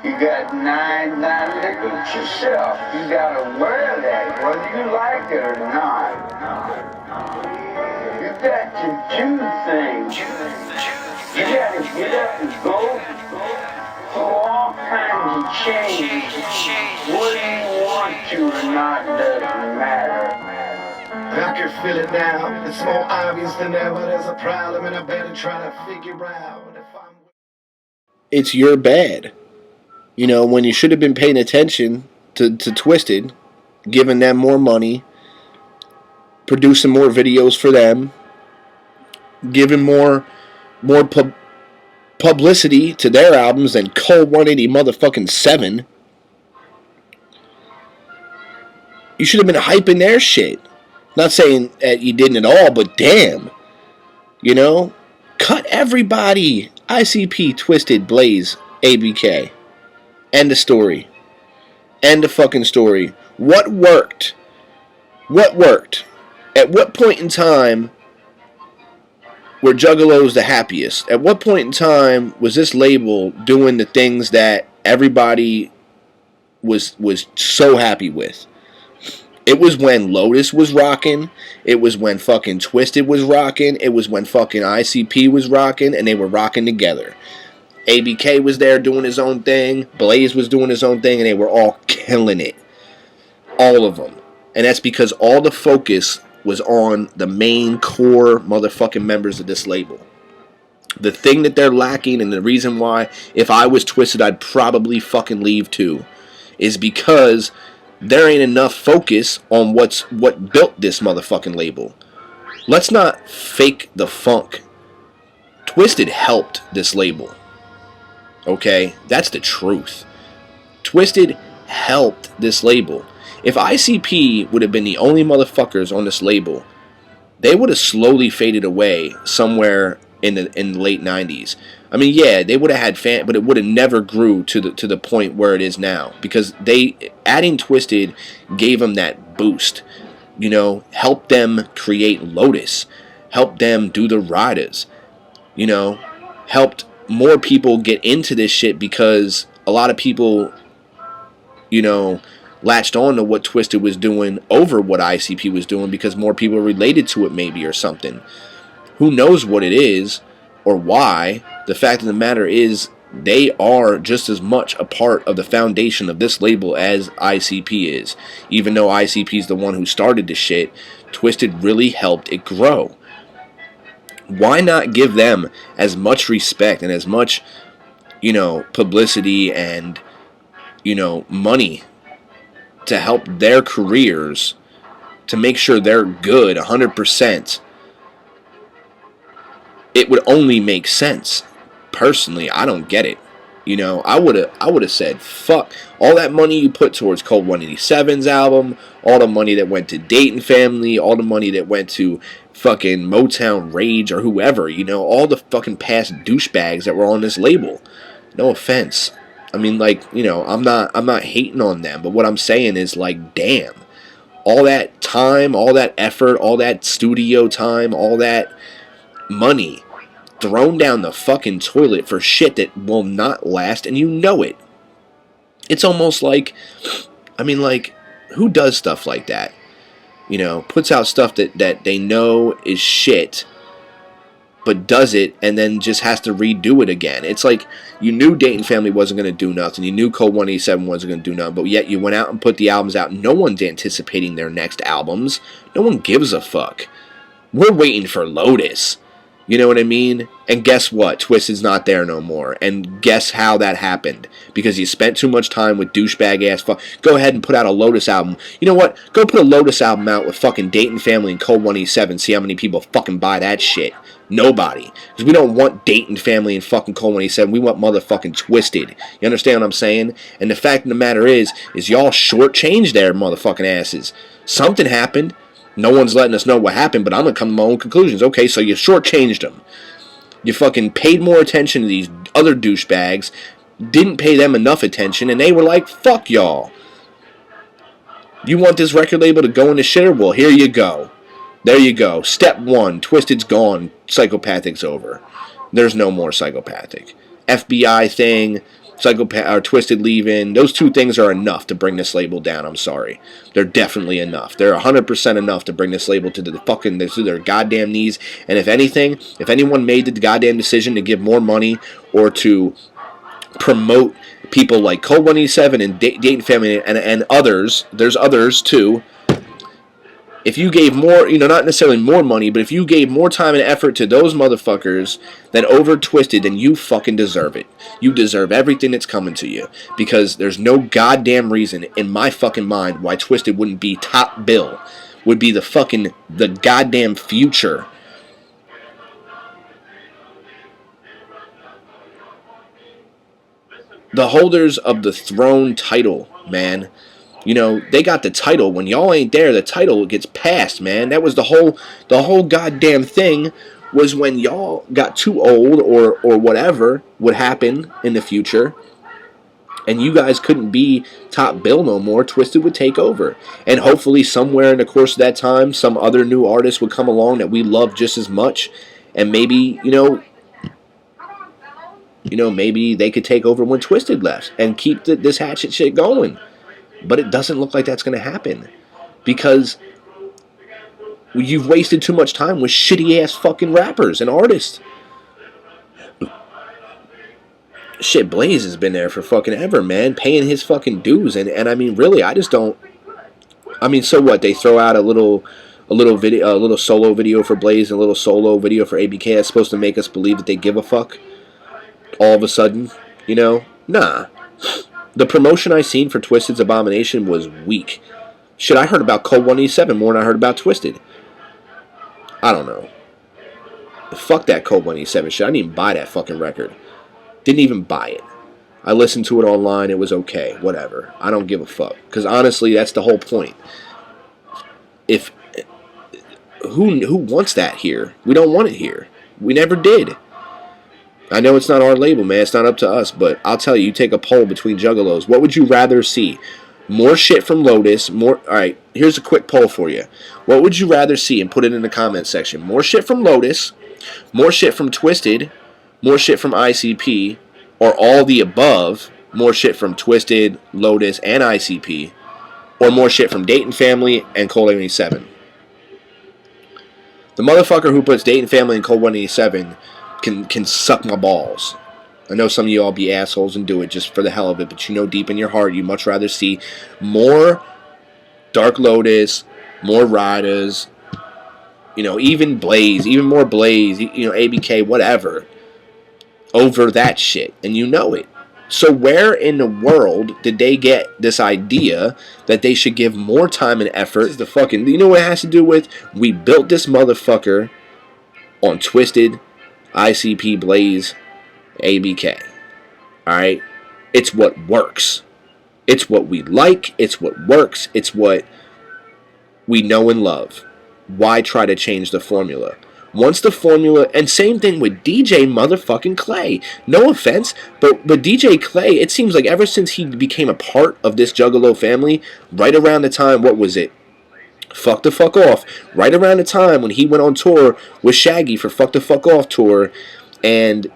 You got nine ligaments yourself. You gotta wear that, whether you like it or not. You got to do things. You gotta get up and go through all kinds of change. Whether you want to or not doesn't matter. I can feel it now. It's more obvious than ever. There's a problem, and I better try to figure out if I'm. It's your bad. You know, when you should have been paying attention to TWIZTID, giving them more money, producing more videos for them, giving more publicity to their albums than Cole 180 motherfucking 7. You should have been hyping their shit. Not saying that you didn't at all, but damn. You know? Cut everybody. I.C.P, TWIZTID, Blaze, ABK. End of story. End of fucking story. What worked? What worked? At what point in time were Juggalos the happiest? At what point in time was this label doing the things that everybody was so happy with? It was when Lotus was rocking. It was when fucking TWIZTID was rocking. It was when fucking I.C.P was rocking, and they were rocking together. ABK was there doing his own thing. Blaze was doing his own thing, and they were all killing it. All of them. And that's because all the focus was on the main core motherfucking members of this label. The thing that they're lacking, and the reason why, if I was TWIZTID, I'd probably fucking leave too, is because there ain't enough focus on what built this motherfucking label. Let's not fake the funk. TWIZTID helped this label. Okay? That's the truth. TWIZTID helped this label. If I.C.P would have been the only motherfuckers on this label, they would have slowly faded away somewhere in the late 90s. I mean, yeah, they would have had fans, but it would have never grew to the point where it is now, because adding TWIZTID gave them that boost. You know, helped them create Lotus, helped them do the Riders. You know, helped more people get into this shit, because a lot of people, you know, latched on to what TWIZTID was doing over what I.C.P was doing, because more people related to it maybe, or something. Who knows what it is or why? The fact of the matter is, they are just as much a part of the foundation of this label as I.C.P is. Even though I.C.P is the one who started the shit, TWIZTID really helped it grow. Why not give them as much respect and as much, you know, publicity and, you know, money to help their careers, to make sure they're good 100%? It would only make sense. Personally, I don't get it. You know, I would have said, fuck all that money you put towards Cold 187's album, all the money that went to Dayton Family, all the money that went to fucking Motown Rage or whoever, you know, all the fucking past douchebags that were on this label. No offense. I mean, like, you know, I'm not hating on them, but what I'm saying is, like, damn. All that time, all that effort, all that studio time, all that money thrown down the fucking toilet for shit that will not last, and you know it. It's almost like, I mean, like, who does stuff like that? You know, puts out stuff that they know is shit, but does it and then just has to redo it again. It's like, you knew Dayton Family wasn't going to do nothing. You knew Cold 187 wasn't going to do nothing, but yet you went out and put the albums out. No one's anticipating their next albums. No one gives a fuck. We're waiting for Lotus. You know what I mean? And guess what? TWIZTID's not there no more. And guess how that happened? Because you spent too much time with douchebag ass fuck. Go ahead and put out a Lotus album. You know what? Go put a Lotus album out with fucking Dayton Family and Cold 187. See how many people fucking buy that shit. Nobody. Because we don't want Dayton Family and fucking Cold 187. We want motherfucking TWIZTID. You understand what I'm saying? And the fact of the matter is y'all shortchanged their motherfucking asses. Something happened. No one's letting us know what happened, but I'm going to come to my own conclusions. Okay, so you shortchanged them. You fucking paid more attention to these other douchebags, didn't pay them enough attention, and they were like, fuck y'all. You want this record label to go in the shitter? Well, here you go. There you go. Step one, TWIZTID's gone, Psychopathic's over. There's no more Psychopathic. FBI thing, Psychopath or Twiztid leaving, those two things are enough to bring this label down. I'm sorry. They're definitely enough. They're 100% enough to bring this label to their goddamn knees. And if anything, if anyone made the goddamn decision to give more money or to promote people like Code 187 and Dayton Family and others, there's others too. If you gave more, not necessarily more money, but if you gave more time and effort to those motherfuckers than over Twiztid, then you fucking deserve it. You deserve everything that's coming to you. Because there's no goddamn reason in my fucking mind why Twiztid wouldn't be top bill. Would be the goddamn future. The holders of the throne title, man. They got the title. When y'all ain't there, the title gets passed, man. That was the whole goddamn thing, was when y'all got too old or whatever would happen in the future, and you guys couldn't be top bill no more, Twiztid would take over. And hopefully somewhere in the course of that time, some other new artist would come along that we love just as much, and maybe, maybe they could take over when Twiztid left and keep this hatchet shit going. But it doesn't look like that's going to happen. Because you've wasted too much time with shitty-ass fucking rappers and artists. Shit, Blaze has been there for fucking ever, man. Paying his fucking dues. And I mean, really, I just don't... I mean, so what? They throw out a little solo video for Blaze and a little solo video for ABK. That's supposed to make us believe that they give a fuck. All of a sudden. Nah. The promotion I seen for Twiztid's Abomination was weak. Shit, I heard about Code 187 more than I heard about Twiztid. I don't know. Fuck that Code 187 shit. I didn't even buy that fucking record. Didn't even buy it. I listened to it online. It was okay. Whatever. I don't give a fuck. Because honestly, that's the whole point. Who wants that here? We don't want it here. We never did. I know it's not our label, man. It's not up to us, but I'll tell you, take a poll between Juggalos. What would you rather see? More shit from Lotus, Alright, here's a quick poll for you. What would you rather see? And put it in the comment section. More shit from Lotus, more shit from Twiztid, more shit from I.C.P, or all the above, more shit from Twiztid, Lotus, and I.C.P, or more shit from Dayton Family and Code 187. The motherfucker who puts Dayton Family and Code 187 can suck my balls. I know some of you all be assholes and do it just for the hell of it, but deep in your heart you'd much rather see more Dark Lotus, more Riders, even Blaze, even more Blaze, ABK, whatever, over that shit, and it. So where in the world did they get this idea that they should give more time and effort? This is the fucking, what it has to do with? We built this motherfucker on Twiztid, I.C.P, Blaze, ABK. Alright? It's what works. It's what we like. It's what works. It's what we know and love. Why try to change the formula? Once the formula... And same thing with DJ motherfucking Clay. No offense, but DJ Clay, it seems like ever since he became a part of this Juggalo family, right around the time, what was it? Fuck the Fuck Off. Right around the time when he went on tour with Shaggy for Fuck the Fuck Off tour, and,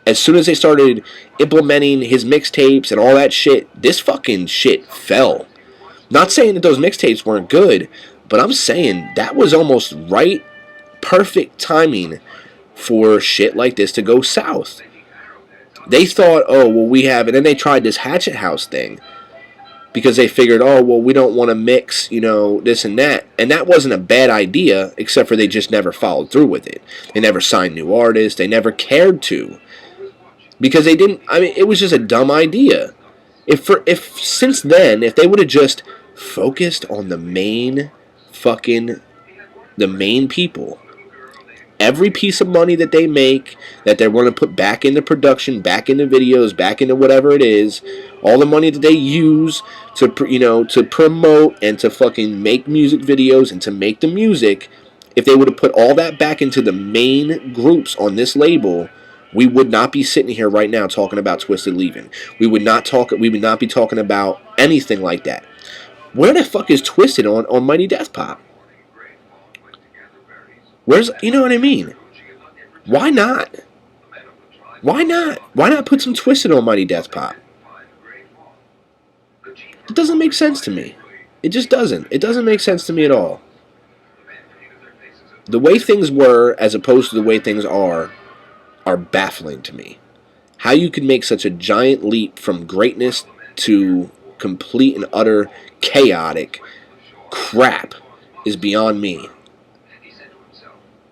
as soon as they started implementing his mixtapes and all that shit, this fucking shit fell. Not saying that those mixtapes weren't good, but I'm saying that was almost right, perfect timing for shit like this to go south. They thought, oh, well, we have, and then they tried this Hatchet House thing. Because they figured, oh, well, we don't want to mix, this and that. And that wasn't a bad idea, except for they just never followed through with it. They never signed new artists. They never cared to. Because they didn't, it was just a dumb idea. If since then, if they would have just focused on the main people, every piece of money that they make, that they're going to put back into production, back into videos, back into whatever it is, all the money that they use to promote and to fucking make music videos and to make the music, if they would have put all that back into the main groups on this label, we would not be sitting here right now talking about Twiztid leaving. We would not be talking about anything like that. Where the fuck is Twiztid on Mighty Death Pop? Where's, what I mean? Why not? Why not? Why not put some Twiztid on Mighty Death Pop? It doesn't make sense to me. It just doesn't. It doesn't make sense to me at all. The way things were as opposed to the way things are baffling to me. How you can make such a giant leap from greatness to complete and utter chaotic crap is beyond me.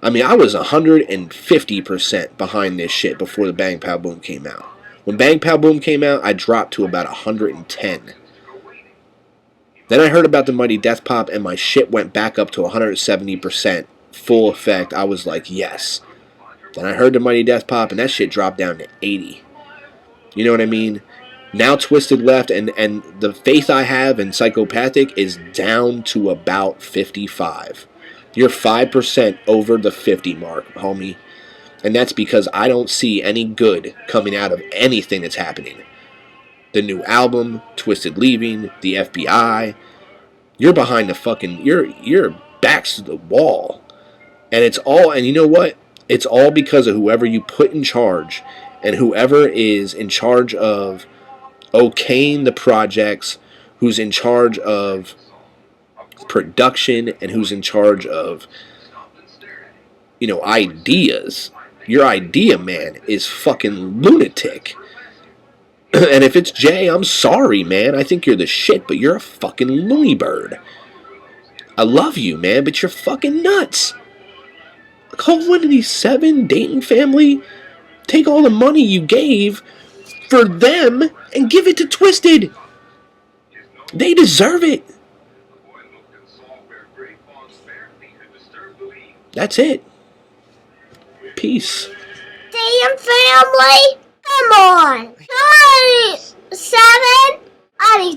I mean, I was 150% behind this shit before the Bang Pow Boom came out. When Bang Pow Boom came out, I dropped to about 110. Then I heard about the Mighty Death Pop, and my shit went back up to 170% full effect. I was like, yes. Then I heard the Mighty Death Pop, and that shit dropped down to 80. You know what I mean? Now Twiztid left, and the faith I have in Psychopathic is down to about 55. You're 5% over the 50 mark, homie. And that's because I don't see any good coming out of anything that's happening. The new album, Twiztid leaving, the FBI. You're behind the fucking... You're backs to the wall. And it's all... And you know what? It's all because of whoever you put in charge. And whoever is in charge of okaying the projects, who's in charge of production, and who's in charge of, ideas. Your idea man is fucking lunatic. And if it's Jay, I'm sorry, man. I think you're the shit, but you're a fucking loony bird. I love you, man, but you're fucking nuts. Call one of these 7, Dayton family, take all the money you gave for them and give it to Twiztid. They deserve it. That's it. Peace. Damn family, come on. 7,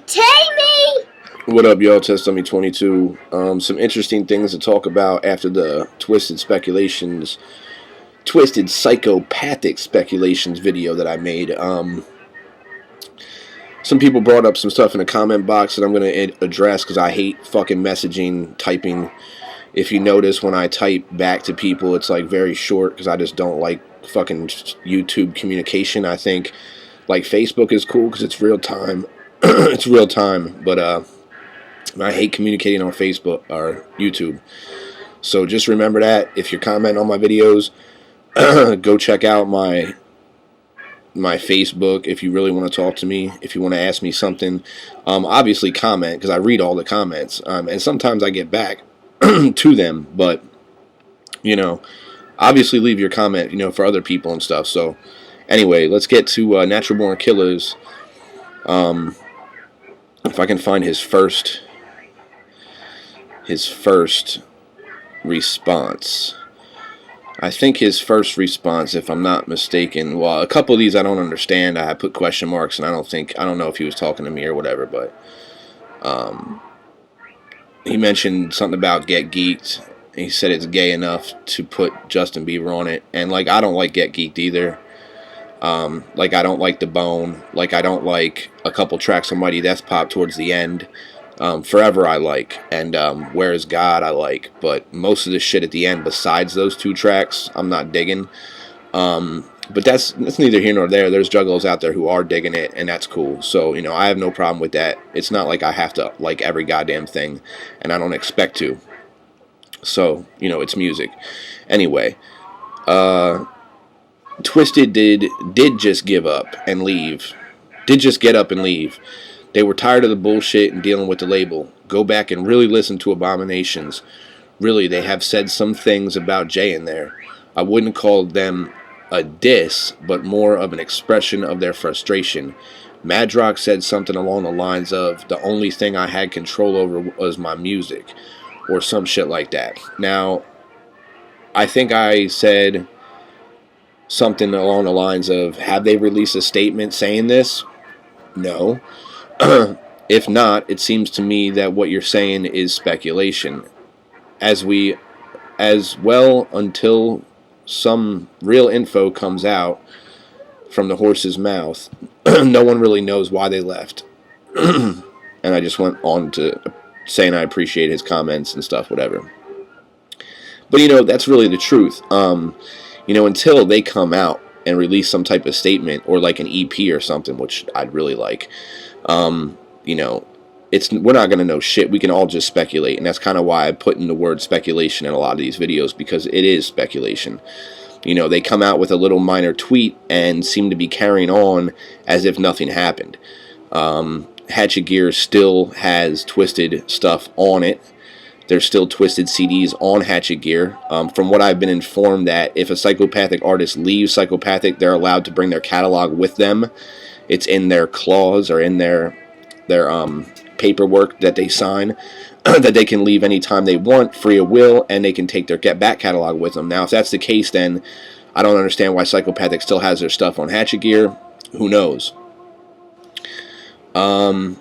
take me. What up, y'all? Test Dummy 22. Some interesting things to talk about after the Twiztid Speculationz, Twiztid Psychopathic Speculationz video that I made. Some people brought up some stuff in the comment box that I'm going to address because I hate fucking messaging, typing. If you notice, when I type back to people, it's like very short because I just don't like fucking YouTube communication. I think like Facebook is cool because it's real time. It's real time, but I hate communicating on Facebook or YouTube. So just remember that if you're commenting on my videos, go check out my Facebook if you really want to talk to me. If you want to ask me something, obviously comment because I read all the comments, and sometimes I get back to them, but obviously leave your comment for other people and stuff. So anyway, let's get to Natural Born Killers. If I can find his first response. I think his first response, if I'm not mistaken, well, a couple of these I don't understand. I put question marks, and I don't know if he was talking to me or whatever, but he mentioned something about Get Geeked. He said it's gay enough to put Justin Bieber on it, and I don't like Get Geeked either. I don't like The Bone. I don't like a couple tracks on Mighty Death Pop towards the end. Forever I like, and Where Is God I like, but most of the shit at the end besides those 2 tracks I'm not digging. But that's neither here nor there. There's juggalos out there who are digging it, and that's cool. So I have no problem with that. It's not like I have to like every goddamn thing, and I don't expect to. So it's music. Anyway, Twiztid did just give up and leave. Did just get up and leave. They were tired of the bullshit and dealing with the label. Go back and really listen to Abominations. Really, they have said some things about Jay in there. I wouldn't call them a diss, but more of an expression of their frustration. Madrox said something along the lines of, the only thing I had control over was my music, or some shit like that. Now, I think I said something along the lines of, have they released a statement saying this? No. If not, it seems to me that what you're saying is speculation. As well until some real info comes out from the horse's mouth, no one really knows why they left. And I just went on to saying I appreciate his comments and stuff, whatever. But that's really the truth. Until they come out and release some type of statement, or like an EP or something, which I'd really like. You know, we're not going to know shit. We can all just speculate, and that's kind of why I put in the word speculation in a lot of these videos, because it is speculation. You know, they come out with a little minor tweet and seem to be carrying on as if nothing happened. Hatchet Gear still has Twiztid stuff on it. There's still Twiztid CDs on Hatchet Gear. From what I've been informed, that if a Psychopathic artist leaves Psychopathic, they're allowed to bring their catalog with them. It's in their clause, or in their paperwork that they sign, that they can leave anytime they want, free of will, and they can take their Get Back catalog with them. Now, if that's the case, then I don't understand why Psychopathic still has their stuff on Hatchet Gear. Who knows? And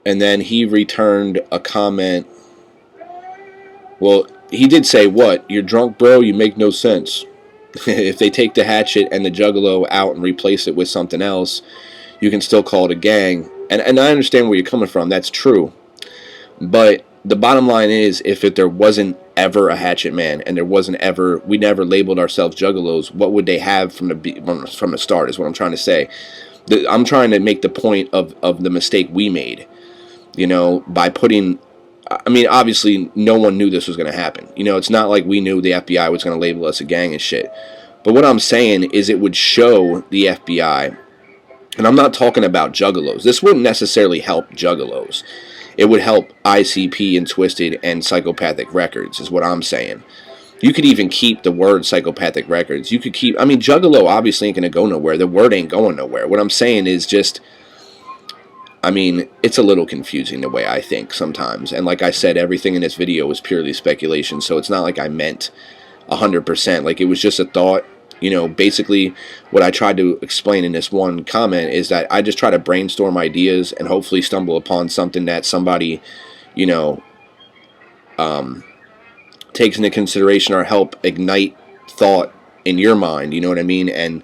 then he returned a comment. Well, he did say, what? You're drunk, bro? You make no sense. If they take the Hatchet and the Juggalo out and replace it with something else, you can still call it a gang. And I understand where you're coming from. That's true. But the bottom line is, if there wasn't ever a Hatchet Man, and we never labeled ourselves Juggalos, what would they have from the start, is what I'm trying to say. I'm trying to make the point of the mistake we made. You know, by putting... I mean, obviously, no one knew this was going to happen. You know, it's not like we knew the FBI was going to label us a gang and shit. But what I'm saying is, it would show the FBI... And I'm not talking about Juggalos. This wouldn't necessarily help Juggalos. It would help I.C.P and TWIZTID and Psychopathic Records, is what I'm saying. You could even keep the word Psychopathic Records. You could keep... I mean, Juggalo obviously ain't going to go nowhere. The word ain't going nowhere. What I'm saying is just... I mean, it's a little confusing the way I think sometimes. And like I said, everything in this video was purely speculation, so it's not like I meant 100%. Like, it was just a thought. You know, basically, what I tried to explain in this one comment is that I just try to brainstorm ideas and hopefully stumble upon something that somebody, you know, takes into consideration, or help ignite thought in your mind, you know what I mean? And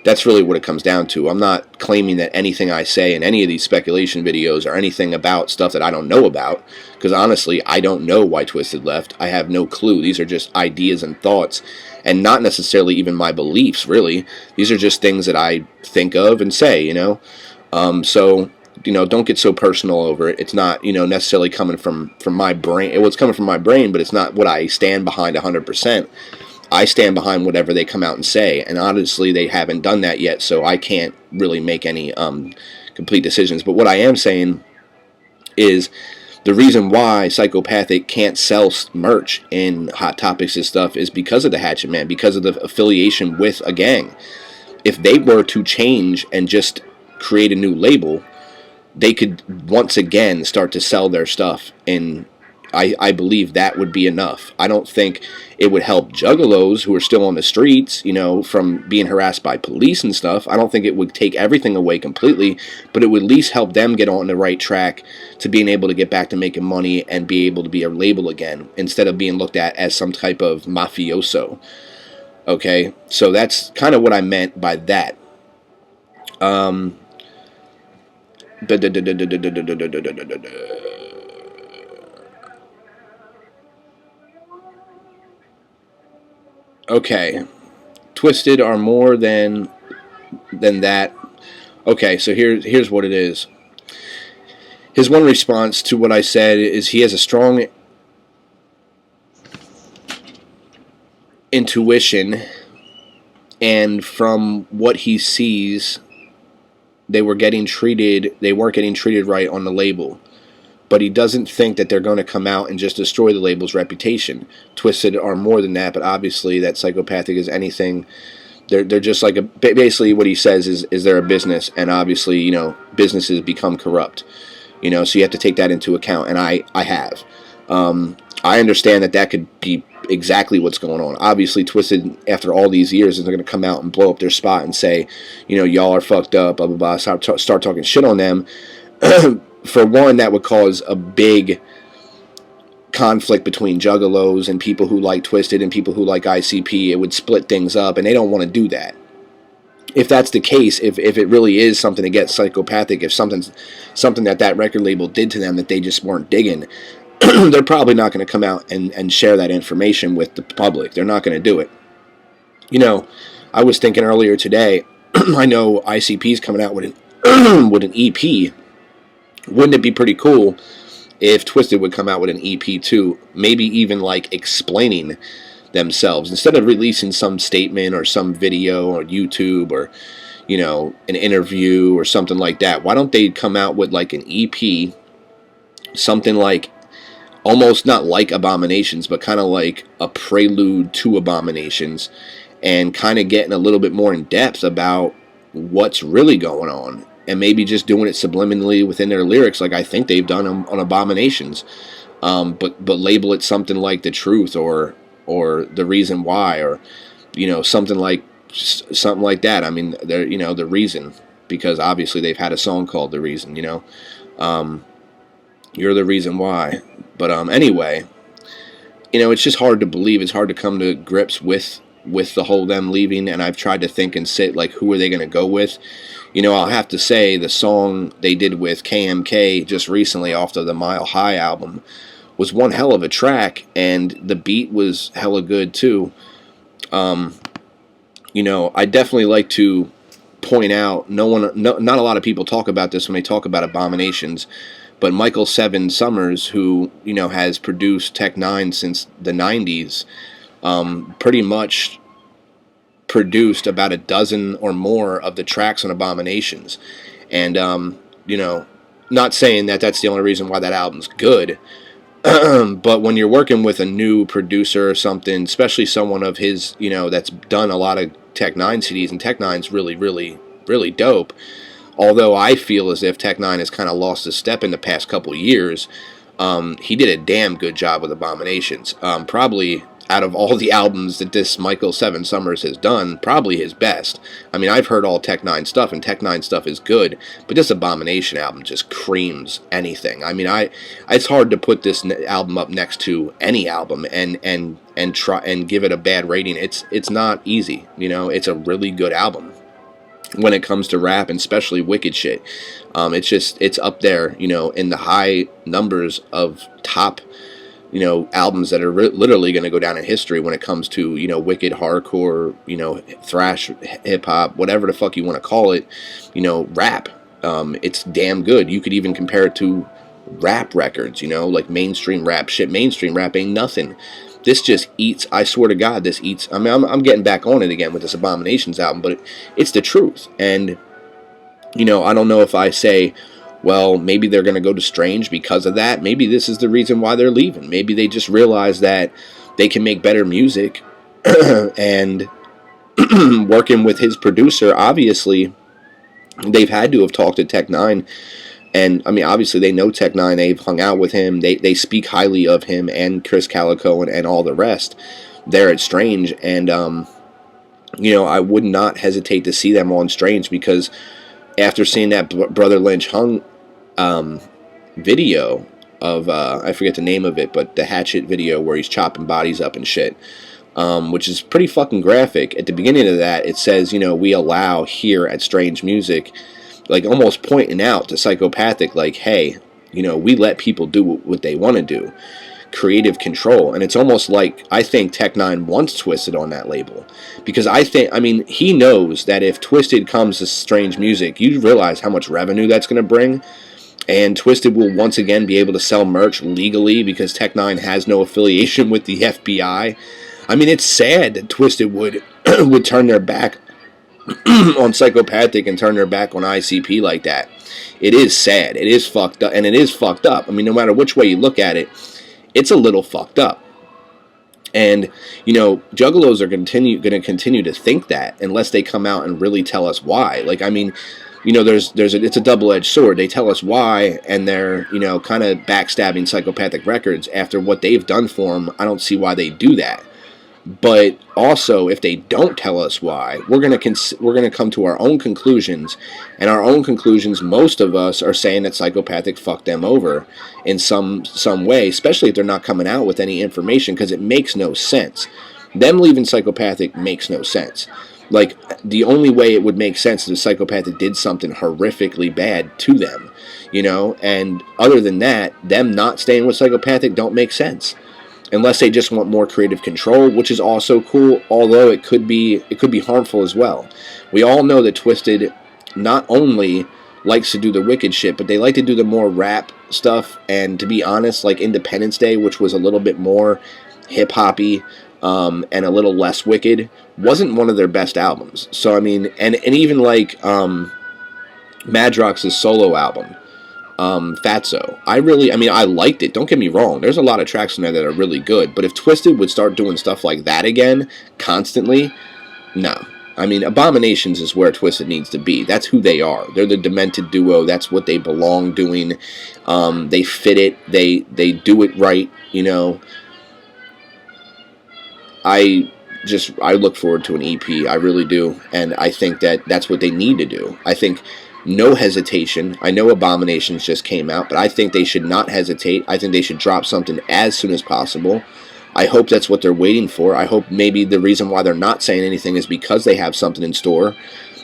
that's really what it comes down to. I'm not claiming that anything I say in any of these speculation videos are anything about stuff that I don't know about, because honestly, I don't know why TWIZTID left. I have no clue. These are just ideas and thoughts, and not necessarily even my beliefs, really. These are just things that I think of and say, you know? So, you know, don't get so personal over it. It's not, you know, necessarily coming from my brain. It was coming from my brain, but it's not what I stand behind 100%. I stand behind whatever they come out and say, and honestly, they haven't done that yet, so I can't really make any complete decisions. But what I am saying is, the reason why Psychopathic can't sell merch in Hot Topics and stuff is because of the Hatchet Man, because of the affiliation with a gang. If they were to change and just create a new label, they could once again start to sell their stuff, and I believe that would be enough. I don't think it would help Juggalos who are still on the streets, you know, from being harassed by police and stuff. I don't think it would take everything away completely, but it would at least help them get on the right track to being able to get back to making money and be able to be a label again, instead of being looked at as some type of mafioso. Okay, so that's kind of what I meant by that. Okay, TWIZTID are more than that. Okay, so here's what it is. His one response to what I said is, he has a strong intuition, and from what he sees, they weren't getting treated right on the label. But he doesn't think that they're going to come out and just destroy the label's reputation. TWIZTID are more than that, but obviously that Psychopathic is anything. They're just like basically what he says is they're a business, and obviously, you know, businesses become corrupt. You know, so you have to take that into account, and I have. I understand that could be exactly what's going on. Obviously, TWIZTID, after all these years, is going to come out and blow up their spot and say, you know, y'all are fucked up, blah, blah, blah, start talking shit on them. For one, that would cause a big conflict between Juggalos and people who like TWIZTID and people who like I.C.P. It would split things up, and they don't want to do that. If that's the case, if it really is something against Psychopathic, if something that record label did to them that they just weren't digging, they're probably not going to come out and share that information with the public. They're not going to do it. You know, I was thinking earlier today, I know I.C.P is coming out with an, with an EP. Wouldn't it be pretty cool if TWIZTID would come out with an EP too? Maybe even like explaining themselves instead of releasing some statement or some video on YouTube or, you know, an interview or something like that. Why don't they come out with like an EP, something like almost not like Abominations, but kind of like a prelude to Abominations, and kind of getting a little bit more in depth about what's really going on, and maybe just doing it subliminally within their lyrics, like I think they've done on Abominations, but label it something like The Truth or The Reason Why, or, you know, something like that. I mean, they're, you know, The Reason, because obviously they've had a song called The Reason, you know. You're the reason why. But anyway, you know, it's just hard to believe. It's hard to come to grips with the whole them leaving, and I've tried to think and sit, like, who are they going to go with? You know, I'll have to say the song they did with KMK just recently off of the Mile High album was one hell of a track, and the beat was hella good too. You know, I definitely like to point out, not a lot of people talk about this when they talk about Abominations, but Michael Seven Summers, who, you know, has produced Tech Nine since the 90s, pretty much produced about a dozen or more of the tracks on Abominations. And, you know, not saying that that's the only reason why that album's good, but when you're working with a new producer or something, especially someone of his, you know, that's done a lot of Tech Nine CDs, and Tech Nine's really, really, really dope. Although I feel as if Tech Nine has kind of lost a step in the past couple years, he did a damn good job with Abominations. Probably out of all the albums that this Michael Seven Summers has done, probably his best. I mean, I've heard all Tech Nine stuff, and Tech Nine stuff is good, but this Abomination album just creams anything. I mean, it's hard to put this album up next to any album and try and give it a bad rating. It's not easy, you know. It's a really good album when it comes to rap, and especially wicked shit. It's up there, you know, in the high numbers of top, you know, albums that are literally going to go down in history when it comes to, you know, wicked hardcore, you know, thrash, hip hop, whatever the fuck you want to call it, you know, rap. It's damn good. You could even compare it to rap records, you know, like mainstream rap shit. Mainstream rap ain't nothing. This just eats, I swear to God, this eats. I mean, I'm getting back on it again with this Abominations album, but it's the truth. And, you know, I don't know if I say, well, maybe they're going to go to Strange because of that. Maybe this is the reason why they're leaving. Maybe they just realize that they can make better music. And working with his producer, obviously, they've had to have talked to Tech Nine. And, I mean, obviously, they know Tech Nine. They've hung out with him. They speak highly of him and Chris Calico and all the rest there at Strange. And, you know, I would not hesitate to see them on Strange, because after seeing that Brother Lynch Hung video of, I forget the name of it, but the Hatchet video where he's chopping bodies up and shit, which is pretty fucking graphic. At the beginning of that, it says, you know, we allow here at Strange Music, like almost pointing out to Psychopathic, like, hey, you know, we let people do what they want to do. Creative control. And it's almost like, I think Tech Nine wants TWIZTID on that label, because I mean, he knows that if TWIZTID comes to Strange Music, you realize how much revenue that's going to bring. And TWIZTID will once again be able to sell merch legally, because Tech Nine has no affiliation with the FBI. I mean, it's sad that TWIZTID would turn their back on Psychopathic and turn their back on I.C.P like that. It is sad. It is fucked up. And it is fucked up. I mean, no matter which way you look at it, it's a little fucked up. And, you know, Juggalos are going to continue to think that unless they come out and really tell us why. Like, I mean, you know, it's a double-edged sword. They tell us why, and they're, you know, kind of backstabbing Psychopathic Records after what they've done for them. I don't see why they do that. But also, if they don't tell us why, we're gonna come to our own conclusions, and our own conclusions, most of us are saying that Psychopathic fucked them over in some way, especially if they're not coming out with any information, because it makes no sense. Them leaving Psychopathic makes no sense. Like, the only way it would make sense is if Psychopathic did something horrifically bad to them, you know, and other than that, them not staying with Psychopathic don't make sense. unless they just want more creative control, which is also cool, although it could be harmful as well. We all know that Twiztid not only likes to do the wicked shit, but they like to do the more rap stuff, and to be honest, like Independence Day, which was a little bit more hip-hoppy and a little less wicked, wasn't one of their best albums. So, I mean, and even like Madrox's solo album, Fatso, I liked it, don't get me wrong, there's a lot of tracks in there that are really good, but if Twiztid would start doing stuff like that again, constantly, no. I mean, Abominations is where Twiztid needs to be. That's who they are. They're the demented duo. That's what they belong doing. They fit it. They do it right, you know. I look forward to an EP. I really do. And I think that that's what they need to do. I think no hesitation. I know Abominations just came out, but I think they should not hesitate. I think they should drop something as soon as possible. I hope that's what they're waiting for. I hope maybe the reason why they're not saying anything is because they have something in store.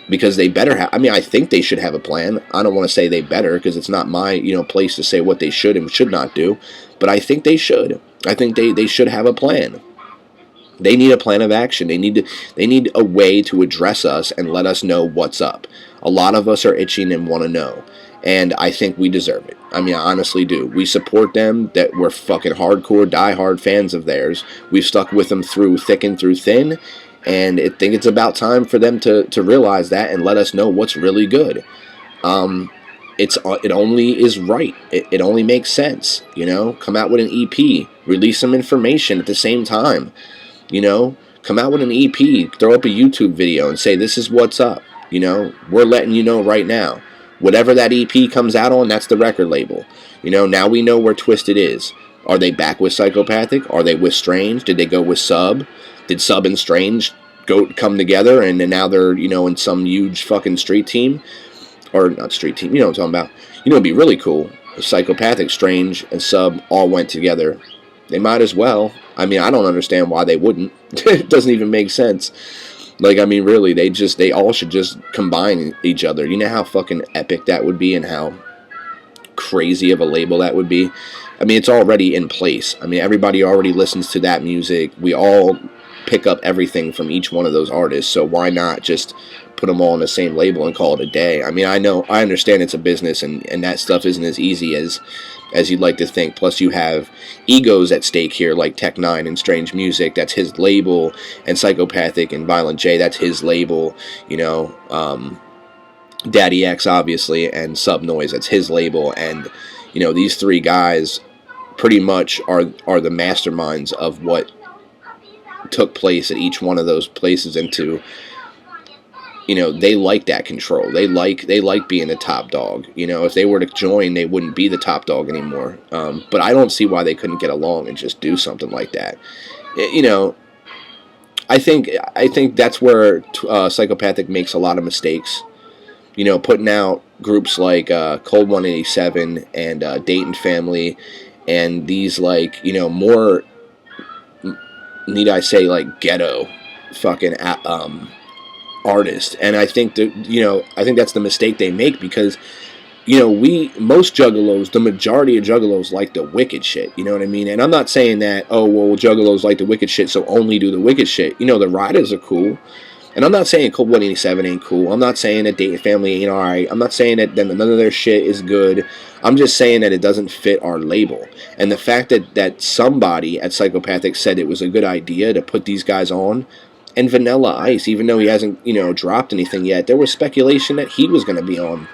Because they better have. I mean, I think they should have a plan. I don't want to say they better, because it's not my, you know, place to say what they should and should not do. But I think they should. I think they should have a plan. They need a plan of action. They need a way to address us and let us know what's up. A lot of us are itching and want to know. And I think we deserve it. I mean, I honestly do. We support them, that we're fucking hardcore, die-hard fans of theirs. We've stuck with them through thick and through thin, and I think it's about time for them to realize that and let us know what's really good. It only is right. It only makes sense, you know? Come out with an EP. Release some information at the same time, you know? Come out with an EP. Throw up a YouTube video and say, this is what's up, you know? We're letting you know right now. Whatever that EP comes out on, that's the record label. You know, now we know where Twiztid is. Are they back with Psychopathic? Are they with Strange? Did they go with Sub? Did Sub and Strange come together and then now they're, you know, in some huge fucking street team? Or not street team, you know what I'm talking about. You know, it'd be really cool if Psychopathic, Strange, and Sub all went together. They might as well. I mean, I don't understand why they wouldn't. It doesn't even make sense. Like, I mean, really, they all should just combine each other. You know how fucking epic that would be and how crazy of a label that would be? I mean, it's already in place. I mean, everybody already listens to that music. We all pick up everything from each one of those artists, so why not just put them all in the same label and call it a day? I mean, I understand it's a business, and that stuff isn't as easy as you'd like to think. Plus, you have egos at stake here, like Tech9 and Strange Music, that's his label, and Psychopathic and Violent J, that's his label, you know, Daddy X, obviously, and Sub Noise, that's his label, and, you know, these three guys pretty much are the masterminds of what took place at each one of those places, and to, you know, they like that control. They like being the top dog. You know, if they were to join, they wouldn't be the top dog anymore. But I don't see why they couldn't get along and just do something like that. You know, I think that's where Psychopathic makes a lot of mistakes. You know, putting out groups like Cold 187 and Dayton Family, and these, like, you know, more, need I say, like, ghetto fucking artist. And I think that, you know, I think that's the mistake they make, because, you know, most Juggalos, the majority of Juggalos like the wicked shit, you know what I mean? And I'm not saying that, oh, well, Juggalos like the wicked shit, so only do the wicked shit. You know, the Riders are cool. And I'm not saying Cold 187 ain't cool. I'm not saying that Dayton Family ain't alright. I'm not saying that none of their shit is good. I'm just saying that it doesn't fit our label. And the fact that somebody at Psychopathic said it was a good idea to put these guys on, and Vanilla Ice, even though he hasn't, you know, dropped anything yet, there was speculation that he was going to be on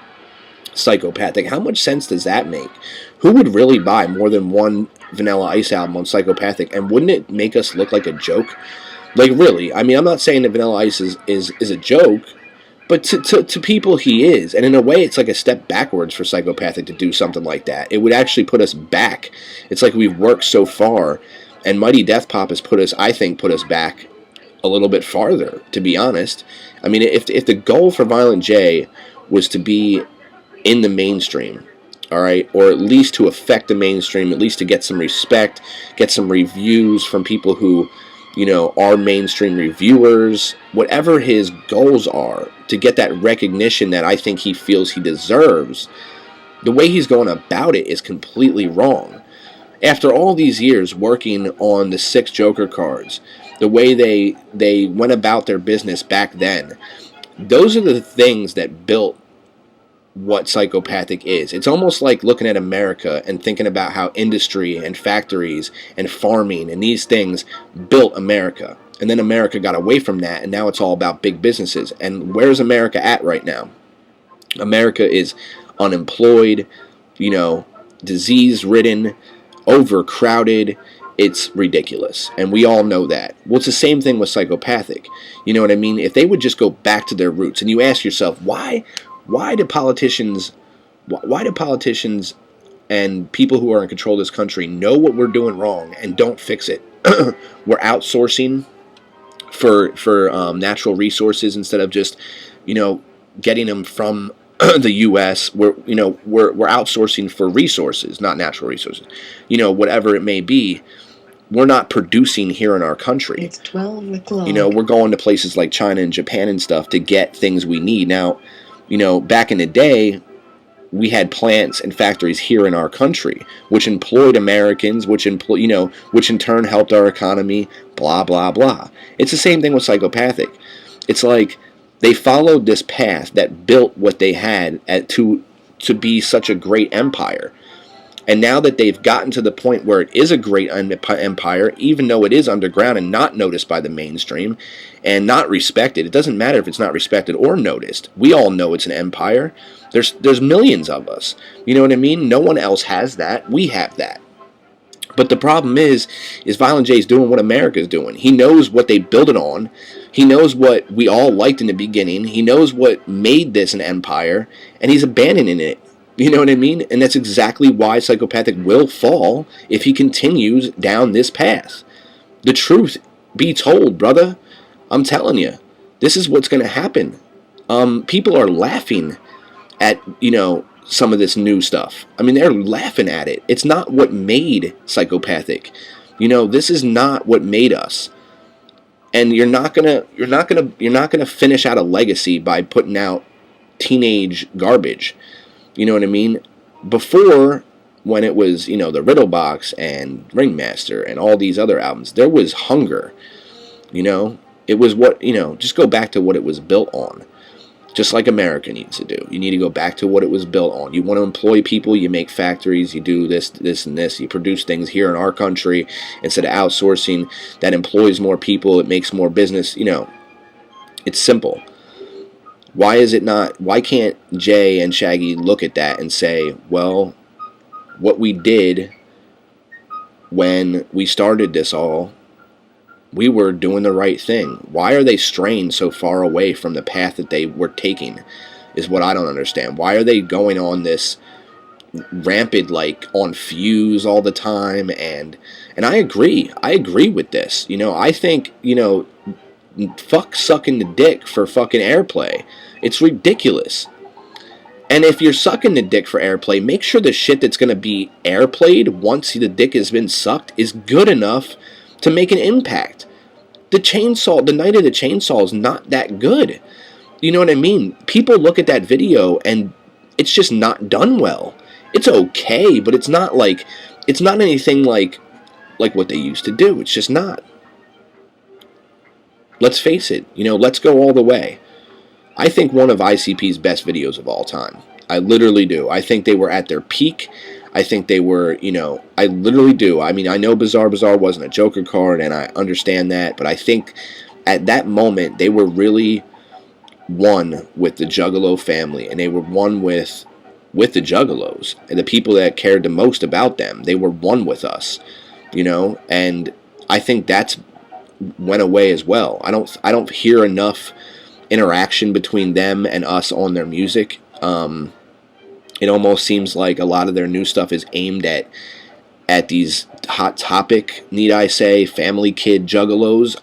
Psychopathic. How much sense does that make? Who would really buy more than one Vanilla Ice album on Psychopathic? And wouldn't it make us look like a joke? Like, really, I mean, I'm not saying that Vanilla Ice is a joke, but to people he is. And in a way, it's like a step backwards for Psychopathic to do something like that. It would actually put us back. It's like we've worked so far, and Mighty Death Pop has put us back a little bit farther, to be honest. I mean, if the goal for Violent J was to be in the mainstream, all right, or at least to affect the mainstream, at least to get some respect, get some reviews from people who, you know, are mainstream reviewers, whatever his goals are, to get that recognition that I think he feels he deserves, the way he's going about it is completely wrong. After all these years working on the 6 Joker cards, the way they went about their business back then, those are the things that built what Psychopathic is. It's almost like looking at America and thinking about how industry and factories and farming and these things built America. And then America got away from that, and now it's all about big businesses. And where's America at right now? America is unemployed, disease-ridden, overcrowded. It's ridiculous, and we all know that. Well, it's the same thing with Psychopathic. You know what I mean? If they would just go back to their roots, and you ask yourself, why do politicians and people who are in control of this country know what we're doing wrong and don't fix it? We're outsourcing for natural resources instead of just, getting them from the U.S. We're outsourcing for resources, not natural resources. Whatever it may be, we're not producing here in our country. It's 12 o'clock. We're going to places like China and Japan and stuff to get things we need. Now, back in the day, we had plants and factories here in our country, which employed Americans, which in turn helped our economy, blah, blah, blah. It's the same thing with Psychopathic. It's like they followed this path that built what they had to be such a great empire. And now that they've gotten to the point where it is a great empire, even though it is underground and not noticed by the mainstream and not respected, it doesn't matter if it's not respected or noticed. We all know it's an empire. There's millions of us. You know what I mean? No one else has that. We have that. But the problem is Violent J's doing what America's doing. He knows what they built it on. He knows what we all liked in the beginning. He knows what made this an empire, and he's abandoning it. You know what I mean? And that's exactly why Psychopathic will fall if he continues down this path. The truth be told, brother. I'm telling you, this is what's going to happen. People are laughing at, some of this new stuff. I mean, they're laughing at it. It's not what made Psychopathic. This is not what made us. And you're not gonna finish out a legacy by putting out teenage garbage. You know what I mean? Before, when it was, the Riddlebox and Ringmaster and all these other albums, there was hunger. It was what, just go back to what it was built on. Just like America needs to do. You need to go back to what it was built on. You want to employ people, you make factories, you do this, and this. You produce things here in our country instead of outsourcing. That employs more people, it makes more business. It's simple. Why can't Jay and Shaggy look at that and say, well, what we did when we started this all, we were doing the right thing. Why are they straying so far away from the path that they were taking is what I don't understand. Why are they going on this rampant, on fuse all the time? And I agree with this. I think, fuck sucking the dick for fucking airplay. It's ridiculous. And if you're sucking the dick for airplay, make sure the shit that's going to be airplayed once the dick has been sucked is good enough to make an impact. The Night of the Chainsaw is not that good. You know what I mean? People look at that video and it's just not done well. It's okay, but it's not anything like what they used to do. It's just not. Let's face it, let's go all the way. I think one of I.C.P's best videos of all time. I literally do. I think they were at their peak. I think they were, I literally do. I mean, I know Bizarre Bazaar wasn't a Joker card, and I understand that, but I think at that moment, they were really one with the Juggalo family, and they were one with the Juggalos, and the people that cared the most about them. They were one with us, and I think that's went away as well. I don't hear enough interaction between them and us on their music. It almost seems like a lot of their new stuff is aimed at these hot topic, need I say, family kid juggalos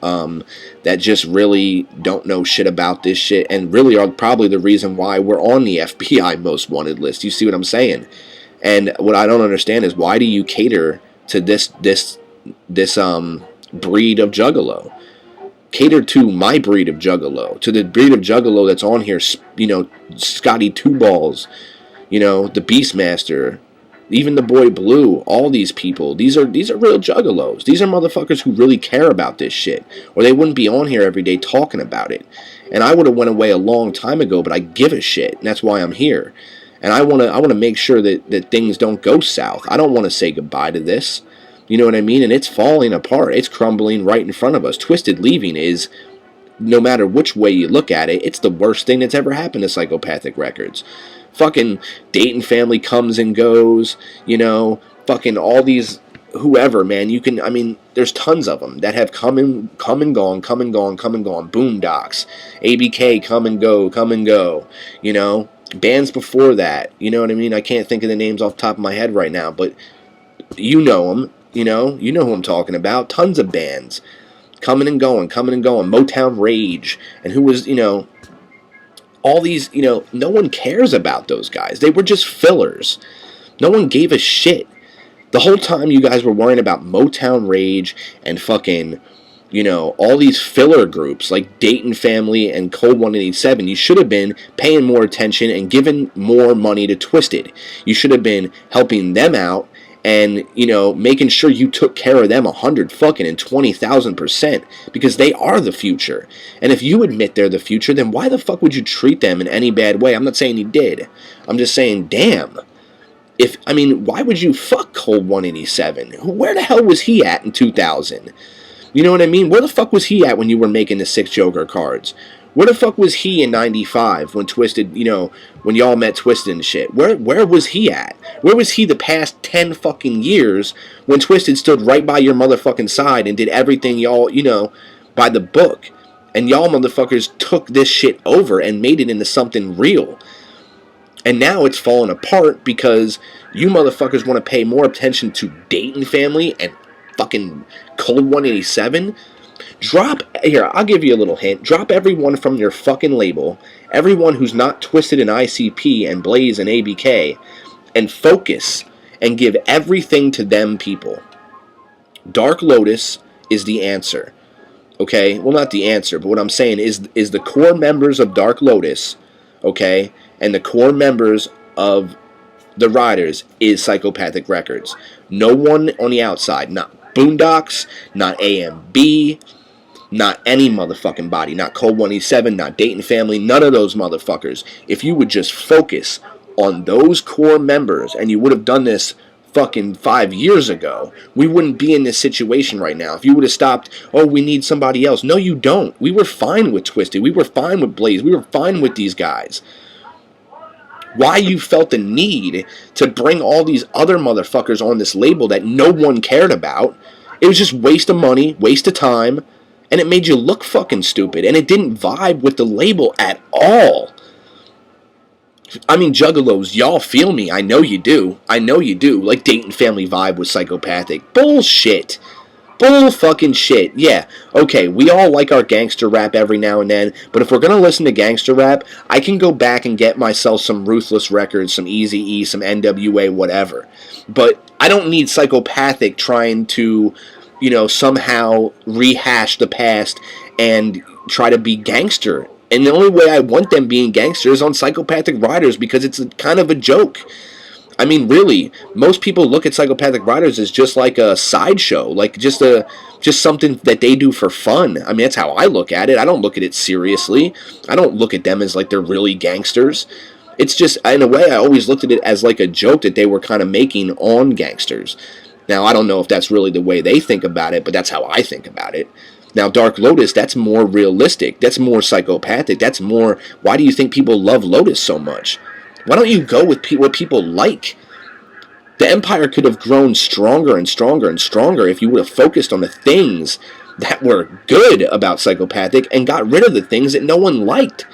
that just really don't know shit about this shit and really are probably the reason why we're on the FBI most wanted list. You see what I'm saying? And what I don't understand is, why do you cater to this breed of juggalo? Cater to my breed of juggalo, to the breed of juggalo that's on here, Scotty Two Balls, the Beastmaster, Even the boy Blue, all these people, these are real juggalos. These are motherfuckers who really care about this shit, or they wouldn't be on here every day talking about it. And I would have went away a long time ago, but I give a shit, and that's why I'm here. And I want to make sure that things don't go south. I don't want to say goodbye to this. You know what I mean? And it's falling apart. It's crumbling right in front of us. Twiztid leaving is, no matter which way you look at it, it's the worst thing that's ever happened to Psychopathic Records. Fucking Dayton family comes and goes, you know, fucking all these, whoever, man, you can, I mean, there's tons of them that have come and gone. Boondocks, ABK, come and go, you know, bands before that, you know what I mean? I can't think of the names off the top of my head right now, but you know them, you know who I'm talking about. Tons of bands coming and going, Motown Rage, and who was, you know, all these, you know, no one cares about those guys. They were just fillers. No one gave a shit. The whole time you guys were worrying about Motown Rage and fucking, you know, all these filler groups like Dayton Family and Cold 187, you should have been paying more attention and giving more money to Twiztid. You should have been helping them out and, you know, making sure you took care of them 120,000%, because they are the future. And if you admit they're the future, then why the fuck would you treat them in any bad way? I'm not saying you did. I'm just saying, damn. I mean, why would you fuck Cold 187? Where the hell was he at in 2000? You know what I mean? Where the fuck was he at when you were making the 6 Joker cards? Where the fuck was he in 95 when Twiztid, you know, when y'all met Twiztid and shit? Where was he at? Where was he the past 10 fucking years when Twiztid stood right by your motherfucking side and did everything y'all, you know, by the book? And y'all motherfuckers took this shit over and made it into something real. And now it's falling apart because you motherfuckers want to pay more attention to Dayton Family and fucking Cold 187. Here, I'll give you a little hint. Drop everyone from your fucking label, everyone who's not Twiztid and I.C.P and Blaze and ABK, and focus and give everything to them people. Dark Lotus is the answer. Okay? Well, not the answer, but what I'm saying is the core members of Dark Lotus, okay, and the core members of the Riders is Psychopathic Records. No one on the outside. Not Boondocks, not AMB, not any motherfucking body. Not Cold 187, not Dayton Family, none of those motherfuckers. If you would just focus on those core members, and you would have done this fucking 5 years ago, we wouldn't be in this situation right now. If you would have stopped, oh, we need somebody else. No, you don't. We were fine with Twiztid. We were fine with Blaze. We were fine with these guys. Why you felt the need to bring all these other motherfuckers on this label that no one cared about, it was just waste of money, waste of time, and it made you look fucking stupid, and it didn't vibe with the label at all. I mean, Juggalos, y'all feel me. I know you do. I know you do. Like Dayton Family vibe with Psychopathic. Bullshit. Bull fucking shit. Yeah, okay, we all like our gangster rap every now and then, but if we're gonna listen to gangster rap, I can go back and get myself some Ruthless Records, some Eazy-E, some NWA, whatever. But I don't need Psychopathic trying to, you know, somehow rehash the past and try to be gangster. And the only way I want them being gangster is on Psychopathic Riders, because it's kind of a joke. I mean, really, most people look at Psychopathic Riders as just like a sideshow, like just something that they do for fun. I mean, that's how I look at it. I don't look at it seriously. I don't look at them as like they're really gangsters. It's just, in a way, I always looked at it as like a joke that they were kind of making on gangsters. Now, I don't know if that's really the way they think about it, but that's how I think about it. Now, Dark Lotus, that's more realistic. That's more psychopathic. That's more, why do you think people love Lotus so much? Why don't you go with what people like? The Empire could have grown stronger and stronger and stronger if you would have focused on the things that were good about Psychopathic and got rid of the things that no one liked.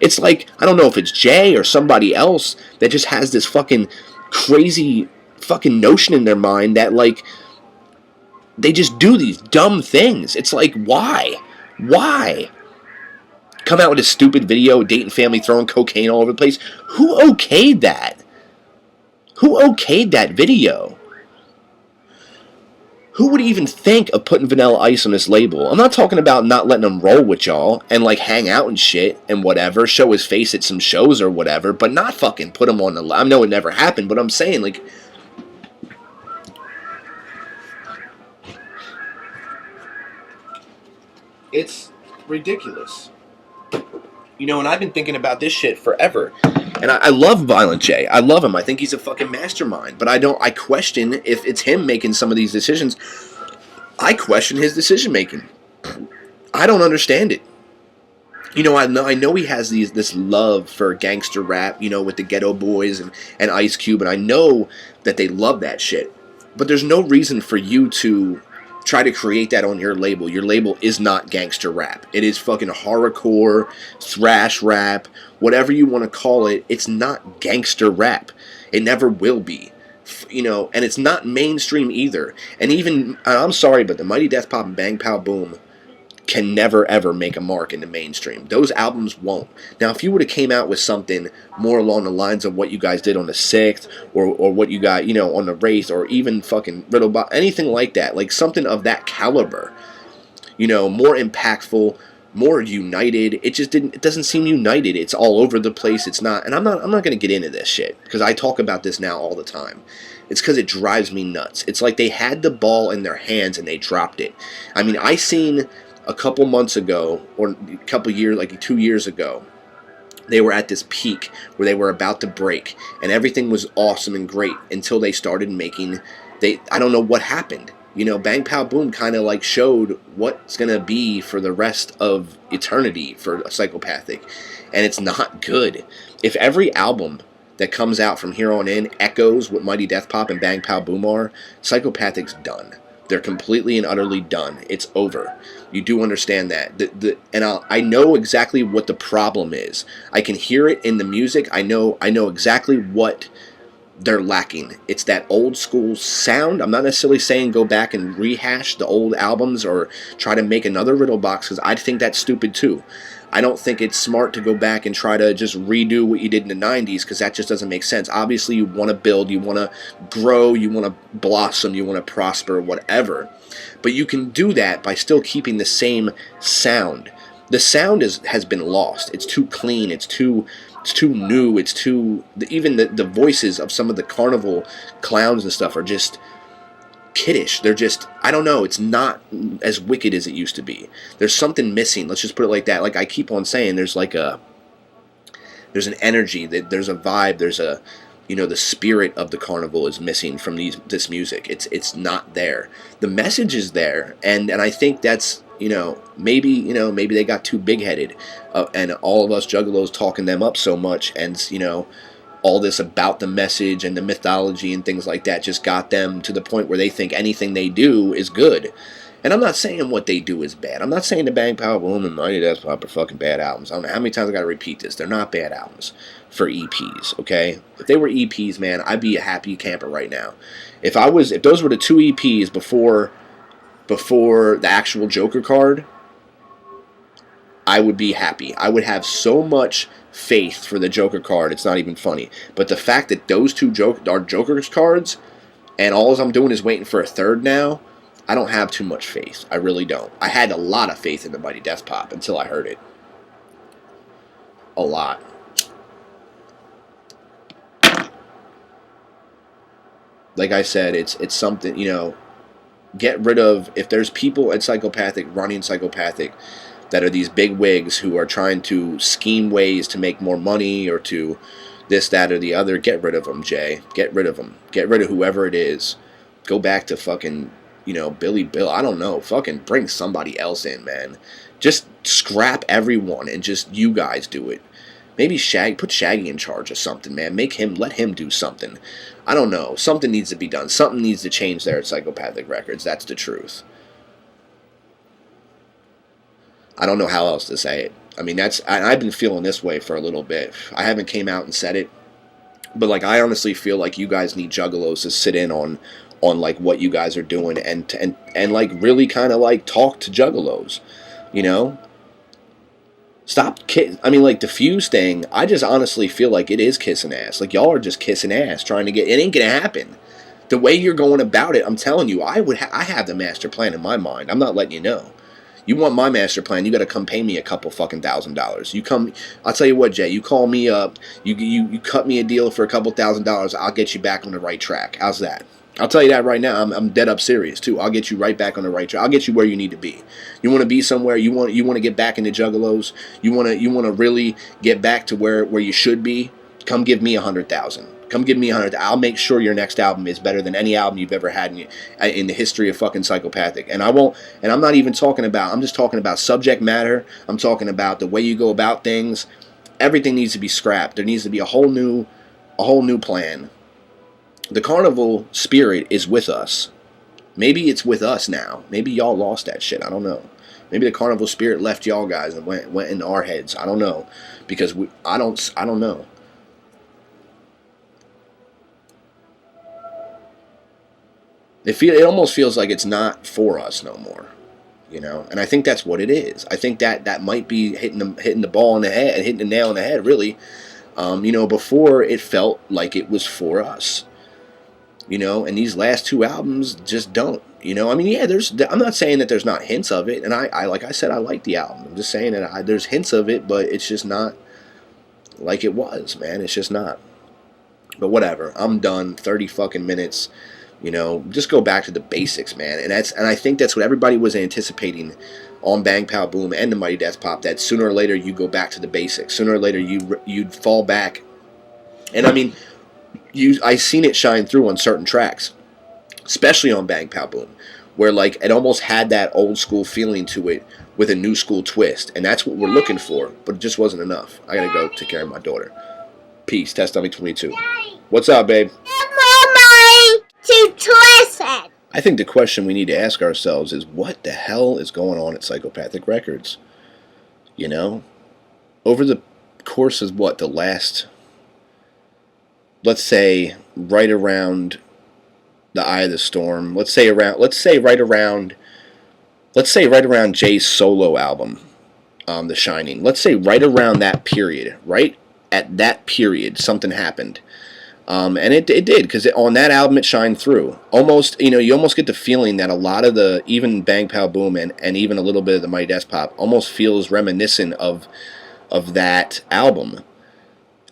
It's like, I don't know if it's Jay or somebody else that just has this fucking crazy fucking notion in their mind that, like, they just do these dumb things. It's like, why? Why? Come out with a stupid video, Dayton Family throwing cocaine all over the place. Who okayed that? Who okayed that video? Who would even think of putting Vanilla Ice on this label? I'm not talking about not letting him roll with y'all and like hang out and shit and whatever, show his face at some shows or whatever, but not fucking put him on the... I know it never happened, but I'm saying, like, It's ridiculous. You know, and I've been thinking about this shit forever. And I love Violent J. I love him. I think he's a fucking mastermind. But I question if it's him making some of these decisions. I question his decision making. I don't understand it. You know, I know he has this love for gangster rap, you know, with the Ghetto Boys and Ice Cube, and I know that they love that shit. But there's no reason for you to try to create that on your label. Your label is not gangster rap. It is fucking horrorcore, thrash rap, whatever you want to call it. It's not gangster rap. It never will be. You know, and it's not mainstream either. And even, I'm sorry, but the Mighty Death Pop and Bang Pow Boom can never ever make a mark in the mainstream. Those albums won't. Now, if you would have came out with something more along the lines of what you guys did on the 6th, or what you got, you know, on the Wraith, or even fucking Riddlebot, anything like that, like something of that caliber, you know, more impactful, more united. It doesn't seem united. It's all over the place. It's not, and I'm not going to get into this shit because I talk about this now all the time. It's because it drives me nuts. It's like they had the ball in their hands and they dropped it. I mean, I seen a couple months ago, or a couple years, like 2 years ago, they were at this peak where they were about to break, and everything was awesome and great until they started making, I don't know what happened. You know, Bang Pow Boom kind of like showed what's going to be for the rest of eternity for Psychopathic, and it's not good. If every album that comes out from here on in echoes what Mighty Death Pop and Bang Pow Boom are, Psychopathic's done. They're completely and utterly done. It's over. You do understand that. I know exactly what the problem is. I can hear it in the music. I know exactly what they're lacking. It's that old school sound. I'm not necessarily saying go back and rehash the old albums or try to make another Riddle Box, because I think that's stupid too. I don't think it's smart to go back and try to just redo what you did in the 90s, because that just doesn't make sense. Obviously, you want to build, you want to grow, you want to blossom, you want to prosper, whatever. But you can do that by still keeping the same sound. The sound has been lost. It's too clean. It's too new. It's too... Even the voices of some of the carnival clowns and stuff are just kiddish. They're just, I don't know, it's not as wicked as it used to be. There's something missing. Let's just put it like that. Like I keep on saying, there's an energy, there's a vibe, there's a, you know, the spirit of the carnival is missing from this music. It's not there. The message is there, and I think that's, maybe they got too big-headed, and all of us juggalos talking them up so much, and all this about the message and the mythology and things like that just got them to the point where they think anything they do is good. And I'm not saying what they do is bad. I'm not saying the Bang Pow Boom and Mighty Death Pop are fucking bad albums. I don't know how many times I got to repeat this. They're not bad albums for EPs, okay? If they were EPs, man, I'd be a happy camper right now. If those were the two EPs before the actual Joker card, I would be happy. I would have so much faith for the Joker card, it's not even funny. But the fact that those two are Joker's cards, and all I'm doing is waiting for a third now, I don't have too much faith. I really don't. I had a lot of faith in the Mighty Death Pop until I heard it. A lot. Like I said, it's something, get rid of, if there's people at Psychopathic running Psychopathic that are these big wigs who are trying to scheme ways to make more money or to this, that, or the other, get rid of them, Jay. Get rid of them. Get rid of whoever it is. Go back to fucking, Billy Bill. I don't know. Fucking bring somebody else in, man. Just scrap everyone and just you guys do it. Maybe put Shaggy in charge of something, man. Let him do something. I don't know. Something needs to be done. Something needs to change there at Psychopathic Records. That's the truth. I don't know how else to say it. I mean, I've been feeling this way for a little bit. I haven't came out and said it, but I honestly feel like you guys need juggalos to sit in on what you guys are doing and really kind of talk to juggalos, Stop the Fuse thing, I just honestly feel like it is kissing ass. Y'all are just kissing ass trying to get, it ain't gonna happen. The way you're going about it, I'm telling you, I have the master plan in my mind. I'm not letting you know. You want my master plan, you got to come pay me a couple fucking $1,000s. You come, I'll tell you what, Jay, you call me up, you cut me a deal for a couple $1,000s, I'll get you back on the right track. How's that? I'll tell you that right now. I'm dead up serious too. I'll get you right back on the right track. I'll get you where you need to be. You want to be somewhere. You want to get back into Juggalos. You want to really get back to where you should be. Come give me 100,000. Come give me 100. I'll make sure your next album is better than any album you've ever had in the history of fucking Psychopathic. And I won't. And I'm not even talking about. I'm just talking about subject matter. I'm talking about the way you go about things. Everything needs to be scrapped. There needs to be a whole new plan. The carnival spirit is with us. Maybe it's with us now. Maybe y'all lost that shit. I don't know. Maybe the carnival spirit left y'all guys and went in our heads. I don't know, because I don't know. It almost feels like it's not for us no more, you know. And I think that's what it is. I think that might be hitting the ball on the head, hitting the nail on the head, really. You know, before it felt like it was for us. You know, and these last two albums just don't. You know, I mean, yeah, I'm not saying that there's not hints of it, and I like I said, I like the album. I'm just saying that there's hints of it, but it's just not like it was, man. It's just not. But whatever. I'm done. 30 fucking minutes. You know, just go back to the basics, man. And I think that's what everybody was anticipating on Bang Pow Boom and the Mighty Death Pop. That sooner or later you go back to the basics. Sooner or later you'd fall back. And I mean, I seen it shine through on certain tracks, especially on Bang Pow Boom, where like it almost had that old school feeling to it with a new school twist, and that's what we're looking for. But it just wasn't enough. I gotta go take care of my daughter. Peace. Test dummy 22. What's up, babe? To Twiztidz. I think the question we need to ask ourselves is, what the hell is going on at Psychopathic Records? You know, over the course of the last, let's say, right around the eye of the storm. Let's say right around Jay's solo album, The Shining. Let's say right around that period. Right at that period, something happened. And it did, because on that album it shined through. Almost, you know, you almost get the feeling that a lot of even Bang Pow Boom and even a little bit of the Mighty Death Pop almost feels reminiscent of that album.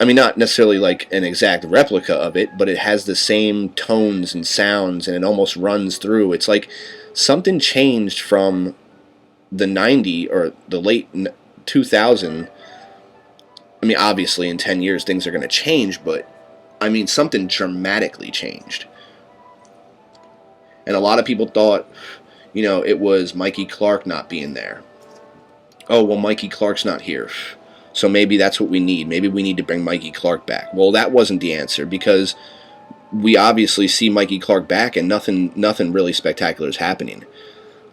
I mean, not necessarily like an exact replica of it, but it has the same tones and sounds, and it almost runs through. It's like something changed from the 90 or the late 2000. I mean, obviously in 10 years things are going to change, but I mean, something dramatically changed. And a lot of people thought, you know, it was Mikey Clark not being there. Oh, well, Mikey Clark's not here, so maybe that's what we need. Maybe we need to bring Mikey Clark back. Well, that wasn't the answer, because we obviously see Mikey Clark back and nothing really spectacular is happening.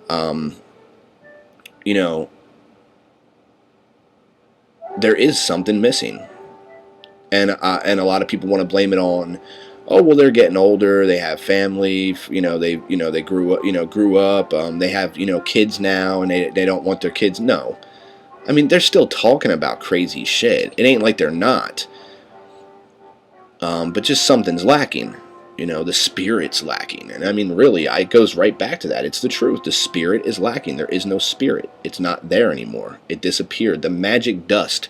You know, there is something missing. And a lot of people want to blame it on, oh, well, they're getting older, they have family, they grew up, they have, kids now, and they don't want their kids. No. I mean, they're still talking about crazy shit. It ain't like they're not. But just something's lacking. The spirit's lacking. And I mean, really, it goes right back to that. It's the truth. The spirit is lacking. There is no spirit. It's not there anymore. It disappeared. The magic dust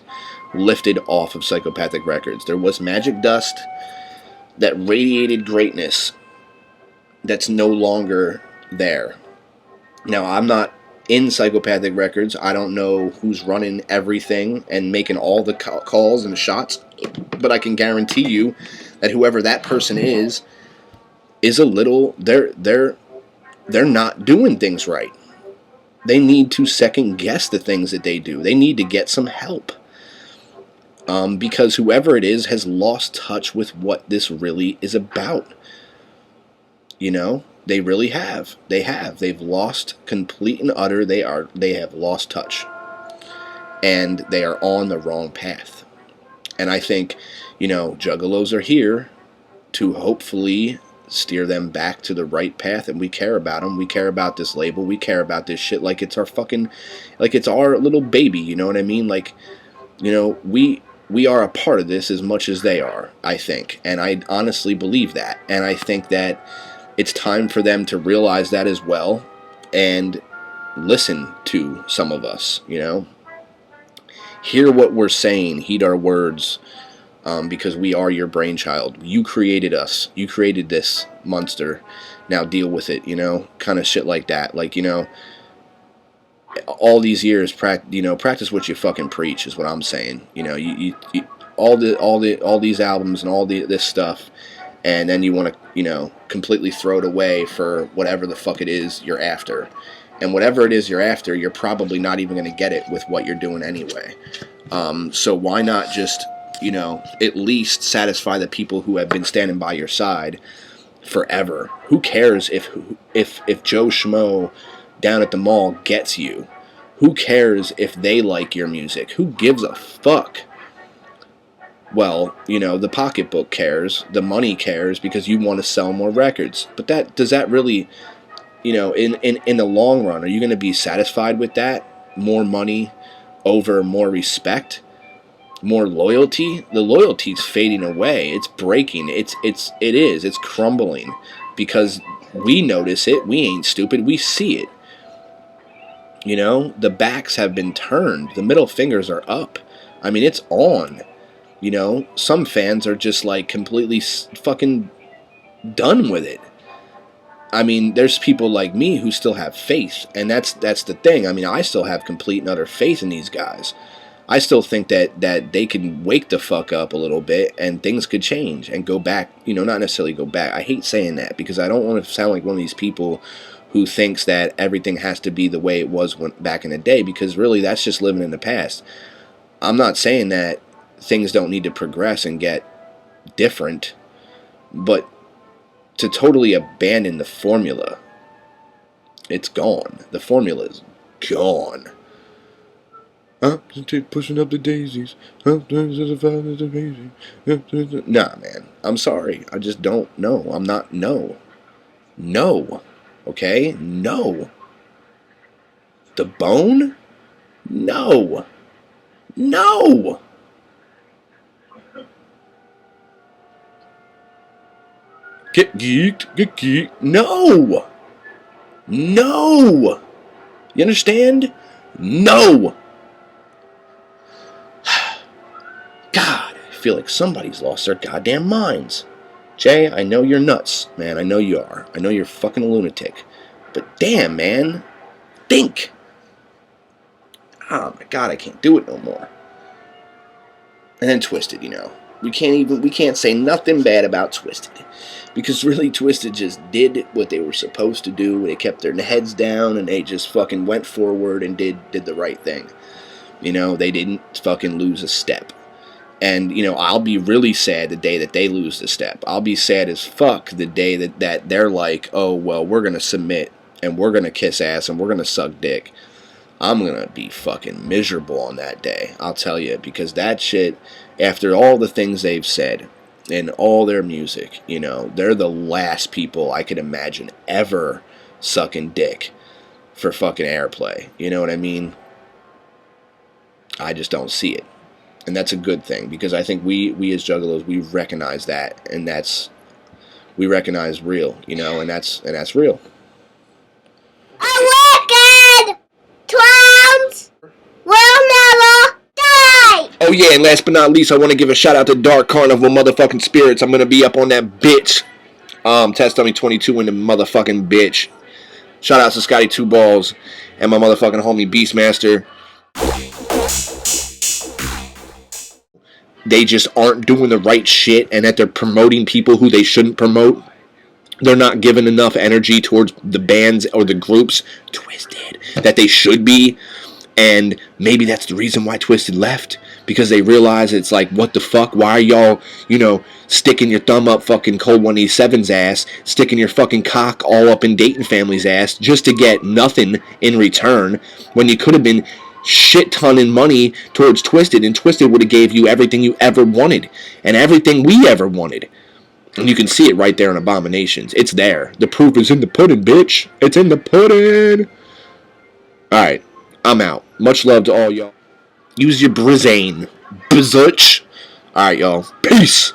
lifted off of Psychopathic Records. There was magic dust that radiated greatness that's no longer there. Now, I'm not in Psychopathic Records. I don't know who's running everything and making all the calls and shots, but I can guarantee you that whoever that person is a little, they're not doing things right. They need to second guess the things that they do. They need to get some help. Because whoever it is has lost touch with what this really is about. They really have. They have. They've lost complete and utter. They have lost touch. And they are on the wrong path. And I think, Juggalos are here to hopefully steer them back to the right path, and we care about them. We care about this label. We care about this shit like it's our little baby, you know what I mean? We are a part of this as much as they are, I think. And I honestly believe that. And I think that it's time for them to realize that as well and listen to some of us, Hear what we're saying, heed our words, because we are your brainchild. You created us. You created this monster. Now deal with it, you know, kind of shit like that. Like, you know, all these years, practice what you fucking preach is what I'm saying. You know, you all these albums and all this stuff, and then you want to, you know, completely throw it away for whatever the fuck it is you're after. And whatever it is you're after, you're probably not even going to get it with what you're doing anyway. So why not just, you know, at least satisfy the people who have been standing by your side forever? Who cares if Joe Schmo down at the mall gets you? Who cares if they like your music? Who gives a fuck? Well, you know, the pocketbook cares, the money cares, because you want to sell more records. But does that really, you know, in the long run, are you going to be satisfied with that? More money over more respect? More loyalty? The loyalty's fading away. It's breaking. It's crumbling, because we notice it. We ain't stupid. We see it. You know, the backs have been turned. The middle fingers are up. I mean, it's on. You know, some fans are just like completely fucking done with it. I mean, there's people like me who still have faith, and that's the thing. I mean, I still have complete and utter faith in these guys. I still think that they can wake the fuck up a little bit, and things could change and go back. You know, not necessarily go back. I hate saying that, because I don't want to sound like one of these people who thinks that everything has to be the way it was back in the day, because really that's just living in the past. I'm not saying that things don't need to progress and get different, but to totally abandon the formula, it's gone. The formula is gone. Pushing up the daisies. Nah, man. I'm sorry. I just don't know. I'm not. No. Okay? No. The bone? No. Get geeked. No. You understand? No. God, I feel like somebody's lost their goddamn minds. Jay, I know you're nuts, man. I know you are. I know you're fucking a lunatic. But damn, man. Think. Oh my God, I can't do it no more. And then TWIZTID, you know. We can't say nothing bad about TWIZTID. Because really, TWIZTID just did what they were supposed to do. They kept their heads down, and they just fucking went forward and did the right thing. You know, they didn't fucking lose a step. And, you know, I'll be really sad the day that they lose the step. I'll be sad as fuck the day that they're like, oh, well, we're going to submit, and we're going to kiss ass, and we're going to suck dick. I'm going to be fucking miserable on that day, I'll tell you. Because that shit, after all the things they've said, and all their music, you know, they're the last people I could imagine ever sucking dick for fucking airplay. You know what I mean? I just don't see it. And that's a good thing, because I think we as Juggalos, we recognize that, and we recognize real, you know, and that's real. A wicked clowns will never die. Oh yeah, and last but not least, I want to give a shout out to Dark Carnival motherfucking Spirits. I'm gonna be up on that bitch. Test Dummy 22 in the motherfucking bitch. Shout out to Scotty Two Balls and my motherfucking homie Beastmaster. They just aren't doing the right shit, and that they're promoting people who they shouldn't promote. They're not giving enough energy towards the bands or the groups, TWIZTID, that they should be. And maybe that's the reason why TWIZTID left, because they realize it's like, what the fuck? Why are y'all, you know, sticking your thumb up fucking Cold 187's ass, sticking your fucking cock all up in Dayton Family's ass just to get nothing in return, when you could have been shit ton in money towards TWIZTID, and TWIZTID would have gave you everything you ever wanted, and everything we ever wanted. And you can see it right there in Abominations. It's there. The proof is in the pudding, bitch. It's in the pudding. Alright, I'm out. Much love to all y'all. Use your Brizane. Bizuch. Alright, y'all. Peace.